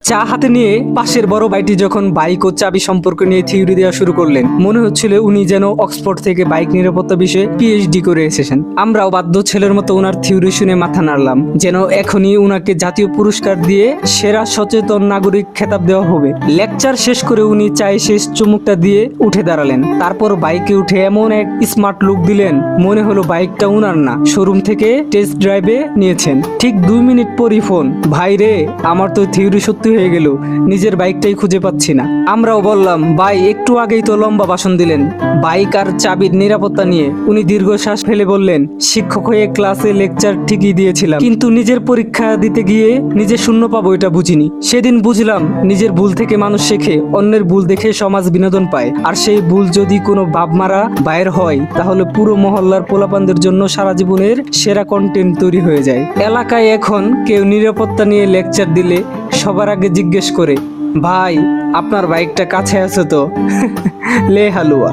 চা হাতে নিয়ে পাশের বড় ভাইটি যখন বাইক ও চাবি সম্পর্ক নিয়ে থিওরি দেওয়া শুরু করলেন, মনে হচ্ছিল উনি যেন অক্সফোর্ড থেকে বাইক নিরাপত্তা বিষয়ে পিএইচডি করে এসেছেন। আমরাও বাধ্য ছেলের মতো উনার থিওরি শুনে মাথা নাড়লাম, যেন এখনই উনাকে জাতীয় পুরস্কার দিয়ে সেরা সচেতন নাগরিক খেতাব দেওয়া হবে। লেকচার শেষ করে উনি চায়ে শেষ চুমুকটা দিয়ে উঠে দাঁড়ালেন। তারপর বাইকে উঠে এমন এক স্মার্ট লুক দিলেন, মনে হলো বাইকটা উনার না, শোরুম থেকে টেস্ট ড্রাইভে নিয়েছেন। ঠিক 2 মিনিট পরই ফোন, ভাই রে আমার তো থিওরি সত্যি হয়ে গেল, নিজের বাইকটাই খুঁজে পাচ্ছি না। আমরাও বললাম, ভাই একটু আগেই তো লম্বা ভাষণ দিলেন বাইক আর চাবির নিরাপত্তা নিয়ে। উনি দীর্ঘশ্বাস ফেলে বললেন, শিক্ষক হয়ে ক্লাসে লেকচার ঠিকই দিয়েছিলাম, কিন্তু নিজের পরীক্ষা দিতে গিয়ে নিজে শূন্য পাবো এটা বুঝিনি। সেদিন বুঝলাম নিজের ভুল থেকে মানুষ শেখে, অন্যের ভুল দেখে সমাজ বিনোদন পায়। আর সেই ভুল যদি কোনো বাপমারা বাইর হয়, তাহলে পুরো মহল্লার পোলাপানদের জন্য সারা জীবনের সেরা কন্টেন্ট তৈরি হয়ে যায়। এলাকায় এখন কেউ নিরাপত্তা নিয়ে লেকচার দিলে সবার আগে জিজ্ঞেস করে, ভাই আপনার বাইকটা কাছে আছে তো? লে হালুয়া।